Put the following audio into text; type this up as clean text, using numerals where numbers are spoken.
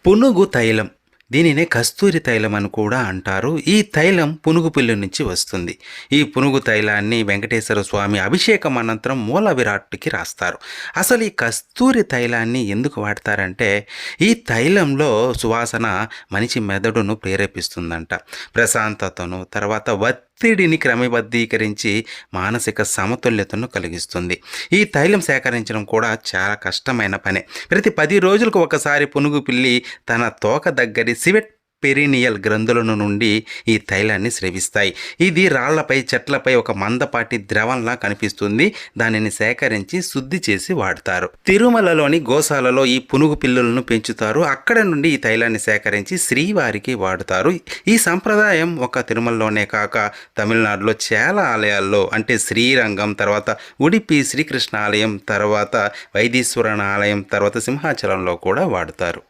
పునుగు తైలం. దీనినే కస్తూరి తైలం అని కూడా అంటారు. ఈ తైలం పునుగు పిల్లి నుంచి వస్తుంది. ఈ పునుగు తైలాన్ని వెంకటేశ్వర స్వామి అభిషేకం అనంతరం మూల విరాట్టుకి రాస్తారు. అసలు ఈ కస్తూరి తైలాన్ని ఎందుకు వాడతారంటే, ఈ తైలంలో సువాసన మనిషి మెదడును ప్రేరేపిస్తుందంట. ప్రశాంతతను, తర్వాత ఒత్తిడిని క్రమబద్ధీకరించి మానసిక సమతుల్యతను కలిగిస్తుంది. ఈ తైలం సేకరించడం కూడా చాలా కష్టమైన పనే. ప్రతి 10 రోజులకు ఒకసారి పునుగు పిల్లి తన తోక దగ్గరి సివెట్ పెరినియల్ గ్రంథులను నుండి ఈ తైలాన్ని స్రవిస్తాయి. ఇది రాళ్లపై, చెట్లపై ఒక మందపాటి ద్రవంలా కనిపిస్తుంది. దానిని సేకరించి శుద్ధి చేసి వాడతారు. తిరుమలలోని గోశాలలో ఈ పునుగు పిల్లులను పెంచుతారు. అక్కడ నుండి ఈ తైలాన్ని సేకరించి శ్రీవారికి వాడుతారు. ఈ సంప్రదాయం ఒక తిరుమలలోనే కాక తమిళనాడులో చాలా ఆలయాల్లో, అంటే శ్రీరంగం, తర్వాత ఉడిపి శ్రీకృష్ణ ఆలయం, తర్వాత వైదీశ్వరన్ ఆలయం, తర్వాత సింహాచలంలో కూడా వాడుతారు.